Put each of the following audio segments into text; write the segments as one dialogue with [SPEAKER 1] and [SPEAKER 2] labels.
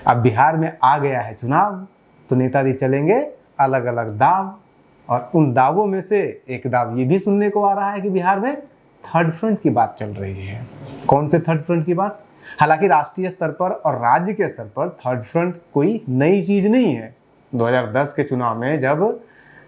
[SPEAKER 1] अब बिहार में आ गया है चुनाव, तो नेताजी चलेंगे अलग अलग दाव, और उन दावों में से एक दाव ये भी सुनने को आ रहा है कि बिहार में थर्ड फ्रंट की बात चल रही है। कौन से थर्ड फ्रंट की बात? हालांकि राष्ट्रीय स्तर पर और राज्य के स्तर पर थर्ड फ्रंट कोई नई चीज नहीं है। 2010 के चुनाव में जब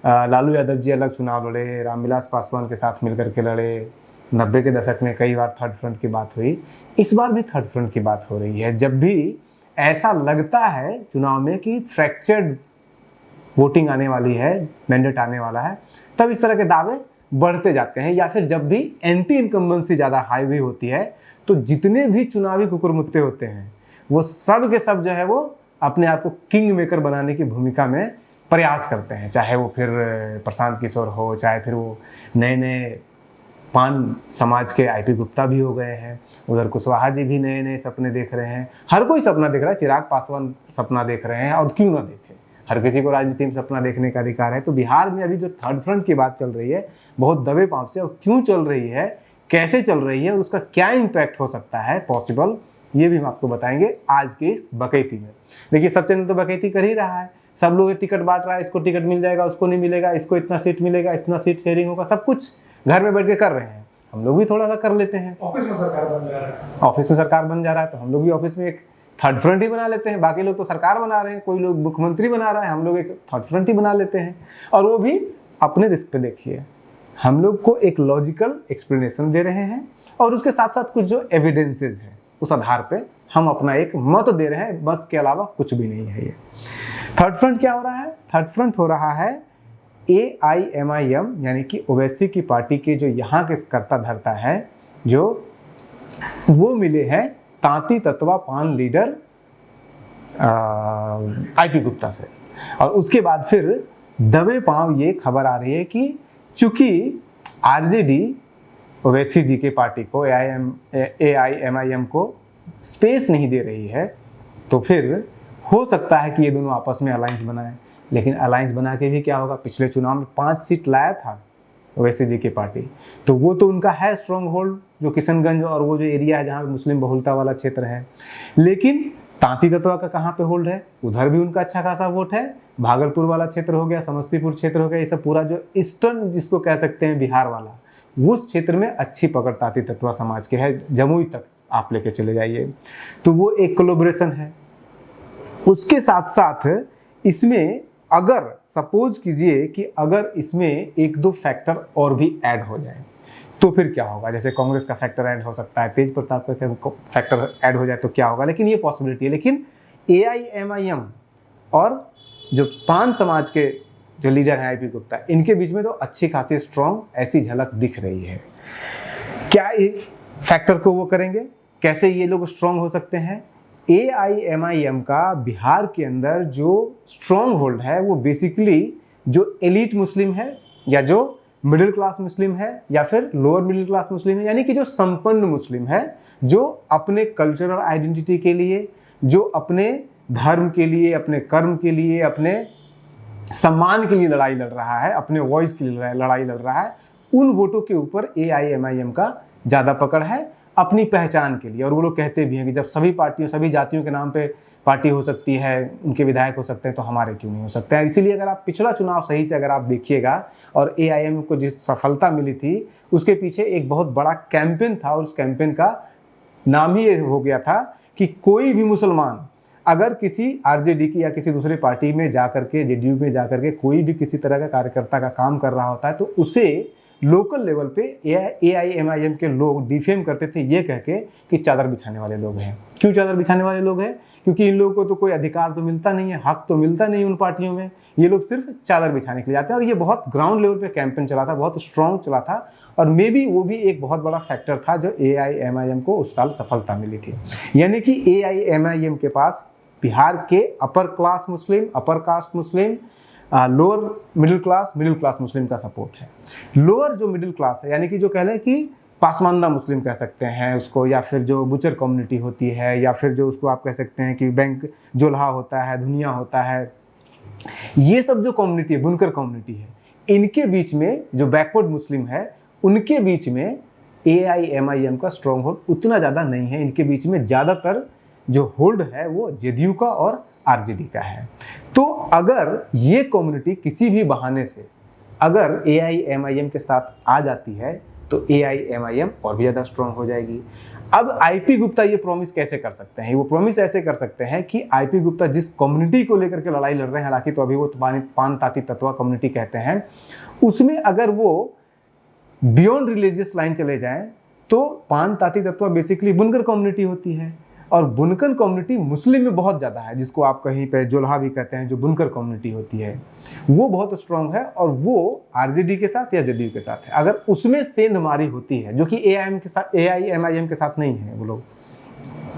[SPEAKER 1] लालू यादव जी अलग चुनाव लड़े, रामविलास पासवान के साथ मिलकर के लड़े, 90 के दशक में कई बार थर्ड फ्रंट की बात हुई, इस बार भी थर्ड फ्रंट की बात हो रही है। जब भी ऐसा लगता है चुनाव में कि फ्रैक्चर्ड वोटिंग आने वाली है, मैंडेट आने वाला है, तब इस तरह के दावे बढ़ते जाते हैं। या फिर जब भी एंटी इनकम्बेंसी ज़्यादा हाईवे होती है, तो जितने भी चुनावी कुकुरमुत्ते होते हैं वो सब के सब जो है वो अपने आप को किंग मेकर बनाने की भूमिका में प्रयास करते हैं। चाहे वो फिर प्रशांत किशोर हो, चाहे फिर वो नए नए पान समाज के आईपी गुप्ता भी हो गए हैं, उधर कुशवाहा जी भी नए नए सपने देख रहे हैं। हर कोई सपना देख रहा है, चिराग पासवान सपना देख रहे हैं, और क्यों ना देखे, हर किसी को राजनीति में सपना देखने का अधिकार है। तो बिहार में अभी जो थर्ड फ्रंट की बात चल रही है बहुत दबे पांव से, और क्यों चल रही है, कैसे चल रही है, और उसका क्या इम्पैक्ट हो सकता है पॉसिबल, ये भी हम आपको बताएंगे आज के इस बकैती में। देखिए, सब चैनल तो बकैती कर ही रहा है, सब लोग टिकट बांट रहा है, इसको टिकट मिल जाएगा, उसको नहीं मिलेगा, इसको इतना सीट मिलेगा, इतना सीट शेयरिंग होगा, सब कुछ घर में बैठ के कर रहे हैं। हम लोग भी थोड़ा सा कर लेते हैं।
[SPEAKER 2] ऑफिस में सरकार बन जा रहा है,
[SPEAKER 1] ऑफिस में सरकार बन जा रहा है, तो हम लोग भी ऑफिस में एक थर्ड फ्रंट ही बना लेते हैं। बाकी लोग तो सरकार बना रहे हैं, कोई लोग मुख्यमंत्री बना रहा है, हम लोग एक थर्ड फ्रंट ही बना लेते हैं, और वो भी अपने रिस्क पे। देखिए, हम लोग को एक लॉजिकल एक्सप्लेनेशन दे रहे हैं, और उसके साथ साथ कुछ जो एविडेंसेस है उस आधार पे हम अपना एक मत दे रहे हैं, बस के अलावा कुछ भी नहीं है। ये थर्ड फ्रंट क्या हो रहा है? थर्ड फ्रंट हो रहा है AIMIM, यानी कि ओवैसी की पार्टी के जो यहाँ के करता धरता है, जो वो मिले हैं तांती तत्वा पान लीडर IP गुप्ता से। और उसके बाद फिर दबे पांव ये खबर आ रही है कि चूंकि RJD ओवैसी जी के पार्टी को, AIMIM को स्पेस नहीं दे रही है, तो फिर हो सकता है कि ये दोनों आपस में अलायंस बनाएं। लेकिन अलायंस बना के भी क्या होगा? पिछले चुनाव में 5 सीट लाया था ओवैसी जी की पार्टी, तो वो तो उनका है स्ट्रॉन्ग होल्ड, जो किशनगंज और वो जो एरिया है जहाँ मुस्लिम बहुलता वाला क्षेत्र है। लेकिन तांती तत्वा का कहाँ पे होल्ड है? उधर भी उनका अच्छा खासा वोट है। भागलपुर वाला क्षेत्र हो गया, समस्तीपुर क्षेत्र हो गया, ये सब पूरा जो ईस्टर्न जिसको कह सकते हैं बिहार वाला, उस क्षेत्र में अच्छी पकड़ तांती तत्वा समाज के है। जमुई तक आप लेके चले जाइए, तो वो एक कोलैबोरेशन है। उसके साथ साथ इसमें अगर सपोज कीजिए कि अगर इसमें एक दो फैक्टर और भी ऐड हो जाए, तो फिर क्या होगा? जैसे कांग्रेस का फैक्टर ऐड हो सकता है, तेज प्रताप का फैक्टर ऐड हो जाए तो क्या होगा? लेकिन ये पॉसिबिलिटी है। लेकिन AIMIM और जो पान समाज के जो लीडर हैं IP गुप्ता, इनके बीच में तो अच्छी खासी स्ट्रॉन्ग ऐसी झलक दिख रही है। क्या इस फैक्टर को वो करेंगे? कैसे ये लोग स्ट्रॉन्ग हो सकते हैं? AIMIM का बिहार के अंदर जो स्ट्रॉन्ग होल्ड है वो बेसिकली जो एलिट मुस्लिम है, या जो मिडिल क्लास मुस्लिम है, या फिर लोअर मिडिल क्लास मुस्लिम है, यानी कि जो संपन्न मुस्लिम है, जो अपने कल्चरल आइडेंटिटी के लिए, जो अपने धर्म के लिए, अपने कर्म के लिए, अपने सम्मान के लिए लड़ाई लड़ रहा है, अपने वॉइस के लिए लड़ाई लड़ रहा है, उन वोटों के ऊपर AIMIM का ज़्यादा पकड़ है अपनी पहचान के लिए। और वो लोग कहते भी हैं कि जब सभी पार्टियों, सभी जातियों के नाम पे पार्टी हो सकती है, उनके विधायक हो सकते हैं, तो हमारे क्यों नहीं हो सकते हैं? इसीलिए अगर आप पिछला चुनाव सही से अगर आप देखिएगा, और AIMIM को जिस सफलता मिली थी उसके पीछे एक बहुत बड़ा कैंपेन था, और उस कैंपेन का नाम ही ये हो गया था कि कोई भी मुसलमान अगर किसी RJD की या किसी दूसरे पार्टी में जाकर के, JDU में जाकर के कोई भी किसी तरह का कार्यकर्ता का काम कर रहा होता है, तो उसे लोकल लेवल पे AIMIM के लोग डिफेम करते थे ये कह के कि चादर बिछाने वाले लोग हैं। क्यों चादर बिछाने वाले लोग हैं? क्योंकि इन लोगों को तो कोई अधिकार तो मिलता नहीं है, हक तो मिलता नहीं उन पार्टियों में, ये लोग सिर्फ चादर बिछाने के लिए जाते हैं। और ये बहुत ग्राउंड लेवल पे कैंपेन चला था, बहुत स्ट्रॉन्ग चला था, और मे बी वो भी एक बहुत बड़ा फैक्टर था जो AIMIM को उस साल सफलता मिली थी। यानी कि AIMIM के पास बिहार के अपर क्लास मुस्लिम, अपर कास्ट मुस्लिम, लोअर मिडिल क्लास मुस्लिम का सपोर्ट है। लोअर जो मिडिल क्लास है, यानी कि जो कह लें कि पासमानदा मुस्लिम कह सकते हैं उसको, या फिर जो बुचर कम्युनिटी होती है, या फिर जो उसको आप कह सकते हैं कि बैंक जोल्हा होता है, धुनिया होता है, ये सब जो कम्युनिटी है, बुनकर कम्युनिटी है, इनके बीच में जो बैकवर्ड मुस्लिम है, उनके बीच में AIMIM का स्ट्रॉन्ग होल्ड उतना ज़्यादा नहीं है। इनके बीच में ज़्यादातर जो होल्ड है वो जेडीयू का और आरजेडी का है। तो अगर ये कम्युनिटी किसी भी बहाने से अगर एआईएमआईएम के साथ आ जाती है तो एआईएमआईएम और भी ज़्यादा स्ट्रांग हो जाएगी। अब आईपी गुप्ता ये प्रॉमिस कैसे कर सकते हैं? वो प्रॉमिस ऐसे कर सकते हैं कि आईपी गुप्ता जिस कम्युनिटी को लेकर के लड़ाई लड़ रहे हैं, हालांकि तो अभी वो पान ताती तत्वा कम्युनिटी कहते हैं, उसमें अगर वो बियॉन्ड रिलीजियस लाइन चले जाएं तो पान ताती तत्वा बेसिकली बुनकर कम्युनिटी होती है, और बुनकर कम्युनिटी मुस्लिम में बहुत ज़्यादा है, जिसको आप कहीं पे जोल्हा भी कहते हैं, जो बुनकर कम्युनिटी होती है वो बहुत स्ट्रांग है, और वो आरजेडी के साथ या जेडीयू के साथ है। अगर उसमें सेंधमारी होती है, जो कि एआईएमआईएम के साथ नहीं है वो लोग,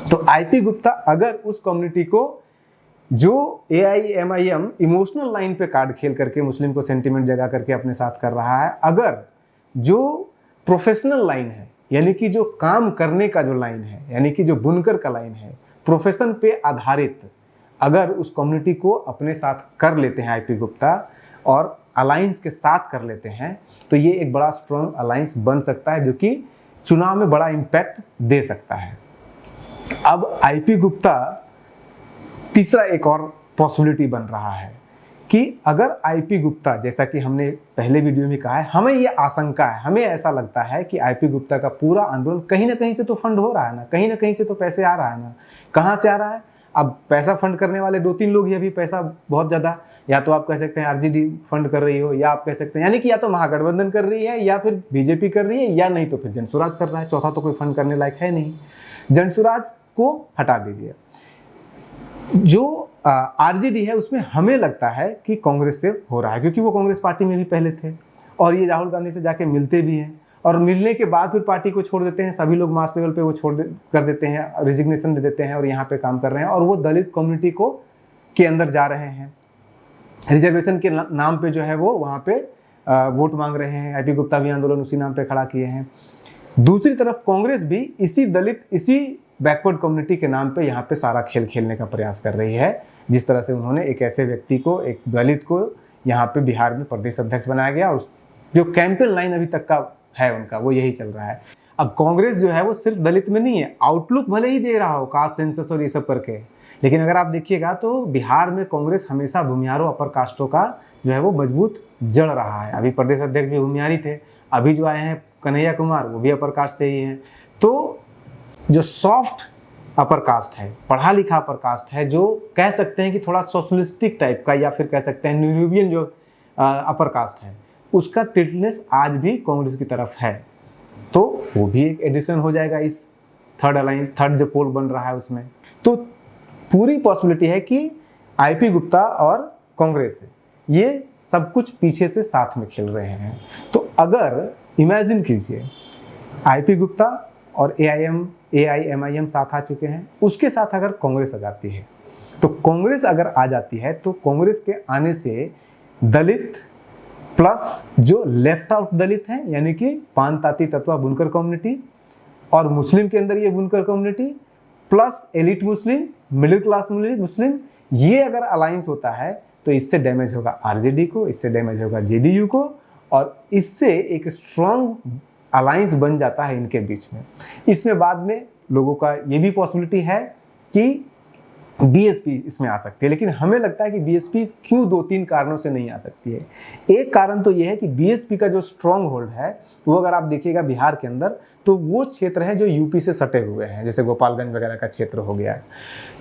[SPEAKER 1] तो आईपी गुप्ता अगर उस कम्युनिटी को, जो एआईएमआईएम इमोशनल लाइन पे कार्ड खेल करके मुस्लिम को सेंटिमेंट जगा करके अपने साथ कर रहा है, अगर जो प्रोफेशनल लाइन है, यानी कि जो काम करने का जो लाइन है, यानी कि जो बुनकर का लाइन है, प्रोफेशन पे आधारित, अगर उस कम्युनिटी को अपने साथ कर लेते हैं आईपी गुप्ता और अलायंस के साथ कर लेते हैं, तो ये एक बड़ा स्ट्रॉन्ग अलायंस बन सकता है, जो कि चुनाव में बड़ा इम्पैक्ट दे सकता है। अब आईपी गुप्ता तीसरा एक और पॉसिबिलिटी बन रहा है कि अगर आईपी गुप्ता, जैसा कि हमने पहले वीडियो में कहा है, हमें ये आशंका है, हमें ऐसा लगता है कि आईपी गुप्ता का पूरा आंदोलन कहीं ना कहीं से तो फंड हो रहा है ना, कहीं ना कहीं से तो पैसे आ रहा है ना। कहाँ से आ रहा है? अब पैसा फंड करने वाले 2-3 लोग ही अभी पैसा बहुत ज़्यादा, या तो आप कह सकते हैं आरजेडी फंड कर रही हो, या आप कह सकते हैं, यानी कि या तो महागठबंधन कर रही है, या फिर बीजेपी कर रही है, या नहीं तो फिर जनसुराज कर रहा है। चौथा तो कोई फंड करने लायक है नहीं। जनसुराज को हटा दीजिए। जो आरजेडी है उसमें हमें लगता है कि कांग्रेस से हो रहा है, क्योंकि वो कांग्रेस पार्टी में भी पहले थे और ये राहुल गांधी से जाके मिलते भी हैं, और मिलने के बाद फिर पार्टी को छोड़ देते हैं। सभी लोग मास लेवल पे वो कर देते हैं, रिजिग्नेशन दे देते हैं और यहाँ पे काम कर रहे हैं, और वो दलित कम्युनिटी को के अंदर जा रहे हैं, रिजर्वेशन के नाम पे जो है वो वहाँ पे वोट मांग रहे हैं। आईपी गुप्ता भी आंदोलन उसी नाम पे खड़ा किए हैं। दूसरी तरफ कांग्रेस भी इसी दलित, इसी बैकवर्ड कम्युनिटी के नाम पे यहाँ पे सारा खेल खेलने का प्रयास कर रही है। जिस तरह से उन्होंने एक ऐसे व्यक्ति को, एक दलित को यहाँ पे बिहार में प्रदेश अध्यक्ष बनाया गया, और जो कैंपेन लाइन अभी तक का है उनका, वो यही चल रहा है। अब कांग्रेस जो है वो सिर्फ दलित में नहीं है, आउटलुक भले ही दे रहा हो कास्ट सेंसस और ये सब करके, लेकिन अगर आप देखिएगा तो बिहार में कांग्रेस हमेशा भूमिहारों, अपर कास्टों का जो है वो मजबूत जड़ रहा है। अभी प्रदेश अध्यक्ष भी भूमिहारी थे, अभी जो आए हैं कन्हैया कुमार, वो भी अपर कास्ट से ही हैं। तो जो सॉफ्ट अपर कास्ट है, पढ़ा लिखा अपर कास्ट है, जो कह सकते हैं कि थोड़ा सोशलिस्टिक टाइप का, या फिर कह सकते हैं न्यूरोबियन जो अपर कास्ट है, उसका टिल्टनेस आज भी कांग्रेस की तरफ है। तो वो भी एक एडिशन हो जाएगा इस थर्ड अलायंस, थर्ड जो पोल बन रहा है उसमें। तो पूरी पॉसिबिलिटी है कि आईपी गुप्ता और कांग्रेस ये सब कुछ पीछे से साथ में खेल रहे हैं। तो अगर इमेजिन कीजिए आईपी गुप्ता और एआईएमआईएम साथ आ चुके हैं, उसके साथ अगर कांग्रेस आ जाती है, तो कांग्रेस अगर आ जाती है तो कांग्रेस के आने से दलित प्लस जो लेफ्ट आउट दलित हैं, यानी कि पान ताती तत्वा बुनकर कम्युनिटी, और मुस्लिम के अंदर ये बुनकर कम्युनिटी प्लस एलिट मुस्लिम, मिडिल क्लास मुस्लिम, ये अगर अलायंस होता है तो इससे डैमेज होगा आरजेडी को, इससे डैमेज होगा जेडीयू को, और इससे एक स्ट्रॉन्ग अलायंस बन जाता है इनके बीच में। इसमें बाद में लोगों का ये भी पॉसिबिलिटी है कि बीएसपी इसमें आ सकती है, लेकिन हमें लगता है कि बीएसपी क्यों 2-3 कारणों से नहीं आ सकती है। एक कारण तो ये है कि बीएसपी का जो स्ट्रॉन्ग होल्ड है वो अगर आप देखिएगा बिहार के अंदर, तो वो क्षेत्र है जो यूपी से सटे हुए हैं, जैसे गोपालगंज वगैरह का क्षेत्र हो गया।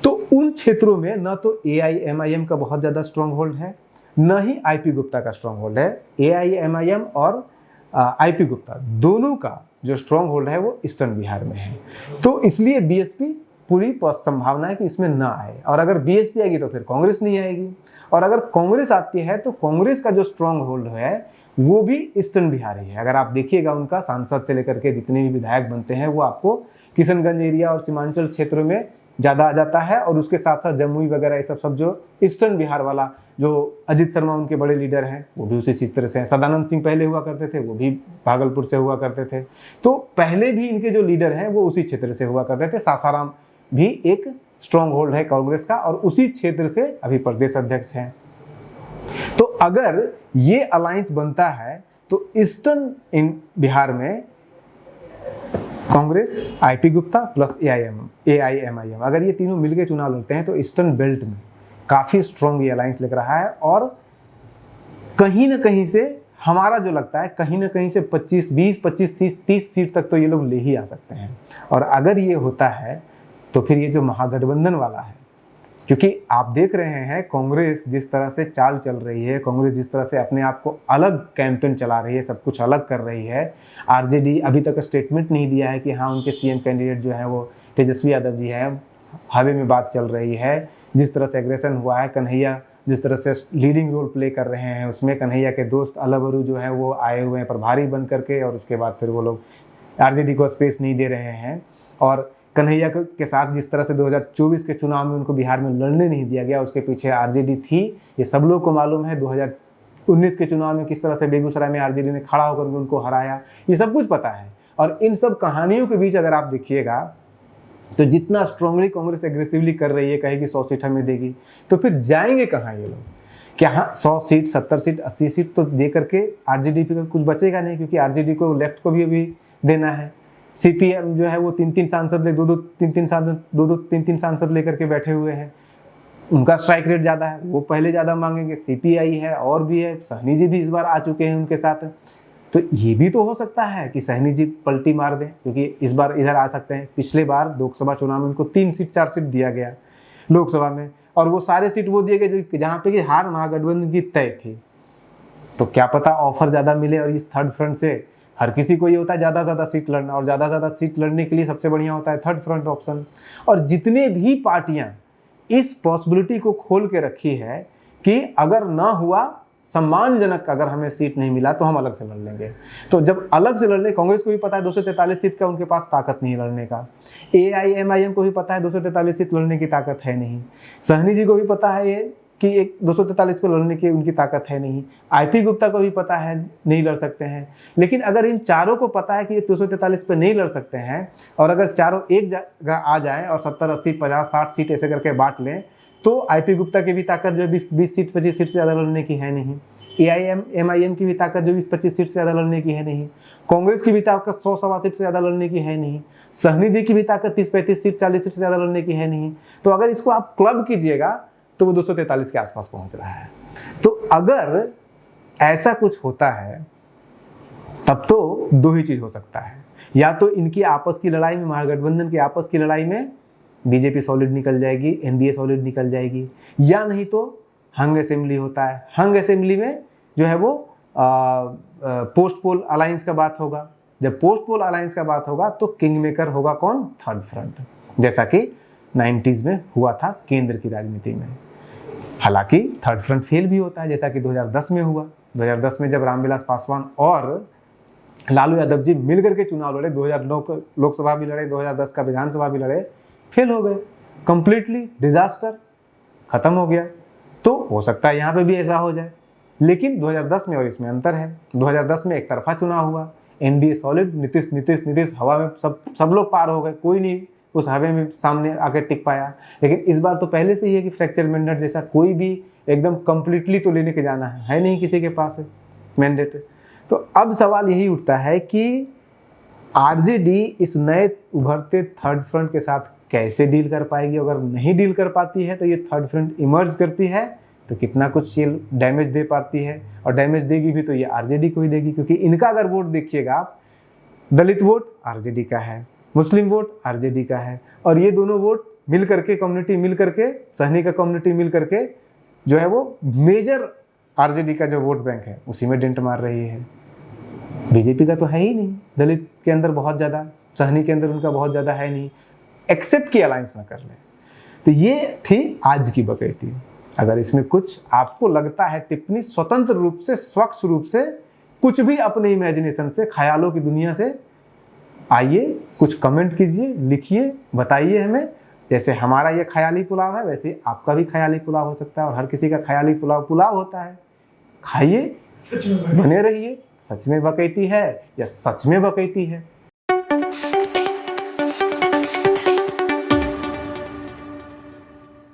[SPEAKER 1] तो उन क्षेत्रों में न तो एआईएमआईएम का बहुत ज़्यादा स्ट्रॉन्ग होल्ड है, न ही आईपी गुप्ता का स्ट्रॉन्ग होल्ड है। एआईएमआईएम और आईपी गुप्ता दोनों का जो स्ट्रॉन्ग होल्ड है वो ईस्टर्न बिहार में है। तो इसलिए बीएसपी पूरी संभावना है कि इसमें ना आए, और अगर बीएसपी आएगी तो फिर कांग्रेस नहीं आएगी, और अगर कांग्रेस आती है तो कांग्रेस का जो स्ट्रॉन्ग होल्ड है वो भी ईस्टर्न बिहार ही है। अगर आप देखिएगा उनका सांसद से लेकर के जितने भी विधायक बनते हैं वो आपको किशनगंज एरिया और सीमांचल क्षेत्र में ज़्यादा आ जाता है, और उसके साथ साथ जमुई वगैरह ये सब जो ईस्टर्न बिहार वाला, जो अजित शर्मा उनके बड़े लीडर हैं वो भी उसी क्षेत्र से हैं। सदानंद सिंह पहले हुआ करते थे, वो भी भागलपुर से हुआ करते थे। तो पहले भी इनके जो लीडर हैं वो उसी क्षेत्र से हुआ करते थे। सासाराम भी एक स्ट्रॉन्ग होल्ड है कांग्रेस का, और उसी क्षेत्र से अभी प्रदेश अध्यक्ष हैं। तो अगर ये अलायंस बनता है तो ईस्टर्न इन बिहार में Congress, IP Gupta plus AIMIM, अगर ये तीनों मिलकर चुनाव लड़ते हैं तो ईस्टर्न बेल्ट में काफ़ी स्ट्रॉन्ग ये अलायंस लग रहा है। और कहीं ना कहीं से हमारा जो लगता है कहीं ना कहीं से 20, 25, 30 सीट तक तो ये लोग ले ही आ सकते हैं। और अगर ये होता है तो फिर ये जो महागठबंधन वाला है, क्योंकि आप देख रहे हैं कांग्रेस जिस तरह से चाल चल रही है, कांग्रेस जिस तरह से अपने आप को अलग कैंपेन चला रही है, सब कुछ अलग कर रही है। आरजेडी अभी तक स्टेटमेंट नहीं दिया है कि हाँ उनके सीएम कैंडिडेट जो है वो तेजस्वी यादव जी हैं, हवा में बात चल रही है। जिस तरह से एग्रेशन हुआ है, कन्हैया जिस तरह से लीडिंग रोल प्ले कर रहे हैं, उसमें कन्हैया के दोस्त अलबरू जो है वो आए हुए हैं प्रभारी बन करके, और उसके बाद फिर वो लोग आरजेडी को स्पेस नहीं दे रहे हैं। और कन्हैया के साथ जिस तरह से 2024 के चुनाव में उनको बिहार में लड़ने नहीं दिया गया, उसके पीछे आरजेडी थी, ये सब लोग को मालूम है। 2019 के चुनाव में किस तरह से बेगूसराय में आरजेडी ने खड़ा होकर उनको हराया, ये सब कुछ पता है। और इन सब कहानियों के बीच अगर आप देखिएगा तो जितना स्ट्रांगली कांग्रेस एग्रेसिवली कर रही है, कहेगी 100 सीट हमें देगी, तो फिर जाएंगे कहाँ ये लोग? क्या हाँ 100 सीट, 70 सीट, 80 सीट तो दे करके आरजेडी पे कुछ बचेगा नहीं, क्योंकि आरजेडी को लेफ्ट को भी अभी देना है। सीपीएम जो है वो 3-3 सांसद ले, 2-2 सांसद लेकर के बैठे हुए हैं, उनका स्ट्राइक रेट ज़्यादा है, वो पहले ज़्यादा मांगेंगे। सीपीआई है और भी है, सहनी जी भी इस बार आ चुके हैं उनके साथ। तो ये भी तो हो सकता है कि सहनी जी पलटी मार दें, क्योंकि इस बार इधर आ सकते हैं। पिछले बार लोकसभा चुनाव में उनको 3 सीट 4 सीट दिया गया लोकसभा में, और वो सारे सीट वो दिए गए जो जहाँ पे कि हार महागठबंधन की तय थी। तो क्या पता ऑफर ज़्यादा मिले, और इस थर्ड फ्रंट से हर किसी को ये होता है ज़्यादा सीट लड़ना, और ज़्यादा सीट लड़ने के लिए सबसे बढ़िया होता है थर्ड फ्रंट ऑप्शन। और जितने भी पार्टियां इस पॉसिबिलिटी को खोल के रखी है कि अगर ना हुआ सम्मानजनक, अगर हमें सीट नहीं मिला तो हम अलग से लड़ लेंगे। तो जब अलग से लड़ने, कांग्रेस को भी पता है 243 सीट का उनके पास ताकत नहीं है लड़ने का, एआईएमआईएम को भी पता है 243 सीट लड़ने की ताकत है नहीं, सहनी जी को भी पता है ये कि एक 243 पे लड़ने की उनकी ताकत है नहीं, आईपी गुप्ता को भी पता है नहीं लड़ सकते हैं। लेकिन अगर इन चारों को पता है कि ये 243 पे नहीं लड़ सकते हैं, और अगर चारों एक जगह आ जाएं और 70, 80, 50, 60 सीट ऐसे करके बांट लें, तो आईपी गुप्ता की भी ताकत जो 20 सीट 25 सीट से ज़्यादा लड़ने की है नहीं, एआईएमआईएम की भी ताकत जो 20-25 सीट से ज़्यादा लड़ने की है नहीं, कांग्रेस की भी ताकत 100-125 सीट से ज़्यादा लड़ने की है नहीं, सहनी जी की भी ताकत 30-35 सीट 40 सीट से ज़्यादा लड़ने की है नहीं। तो अगर इसको आप क्लब कीजिएगा तो वो 243 के आसपास पहुंच रहा है। तो अगर ऐसा कुछ होता है तब तो दो ही चीज हो सकता है, या तो इनकी आपस की लड़ाई में, महागठबंधन की आपस की लड़ाई में बीजेपी सॉलिड निकल जाएगी, एनडीए सॉलिड निकल जाएगी, या नहीं तो हंग असेंबली होता है। हंग असेंबली में जो है वो पोस्ट पोल अलायंस का बात होगा। जब पोस्ट पोल अलायंस का बात होगा तो किंग मेकर होगा कौन? थर्ड फ्रंट, जैसा कि 90s में हुआ था केंद्र की राजनीति में। हालांकि थर्ड फ्रंट फेल भी होता है, जैसा कि 2010 में हुआ। 2010 में जब रामविलास पासवान और लालू यादव जी मिलकर के चुनाव लड़े, 2009 का लोकसभा भी लड़े, 2010 का विधानसभा भी लड़े, फेल हो गए, कंप्लीटली डिजास्टर, खत्म हो गया। तो हो सकता है यहाँ पे भी ऐसा हो जाए, लेकिन 2010 में और इसमें अंतर है। 2010 में एक तरफा चुनाव हुआ, एनडीए सॉलिड, नीतीश हवा में, सब लोग पार हो गए, कोई नहीं उस हवा में सामने आकर टिक पाया। लेकिन इस बार तो पहले से ही है कि फ्रैक्चर मैंडेट जैसा कोई भी एकदम कंप्लीटली तो लेने के जाना है नहीं किसी के पास है मैंडेट। तो अब सवाल यही उठता है कि आरजेडी इस नए उभरते थर्ड फ्रंट के साथ कैसे डील कर पाएगी। अगर नहीं डील कर पाती है तो ये थर्ड फ्रंट इमर्ज करती है तो कितना कुछ ये डैमेज दे पाती है, और डैमेज देगी भी तो ये आरजेडी को ही देगी, क्योंकि इनका अगर वोट देखिएगा आप, दलित वोट आरजेडी का है, मुस्लिम वोट आरजेडी का है, और ये दोनों वोट मिल करके, कम्युनिटी मिल करके, सहनी का कम्युनिटी मिल करके जो है वो मेजर आरजेडी का जो वोट बैंक है उसी में डेंट मार रही है। बीजेपी का तो है ही नहीं, दलित के अंदर बहुत ज़्यादा, सहनी के अंदर उनका बहुत ज़्यादा है नहीं, एक्सेप्ट की अलायंस ना कर ले। तो ये थी आज की बकैती। अगर इसमें कुछ आपको लगता है टिप्पणी, स्वतंत्र रूप से, स्वच्छ रूप से, कुछ भी अपने इमेजिनेशन से, ख्यालों की दुनिया से आइए, कुछ कमेंट कीजिए, लिखिए, बताइए हमें। जैसे हमारा ये ख्याली पुलाव है वैसे आपका भी ख्याली पुलाव हो सकता है, और हर किसी का ख्याली पुलाव होता है। खाइए, बने रहिए। सच में बकैती है या सच में बकैती है?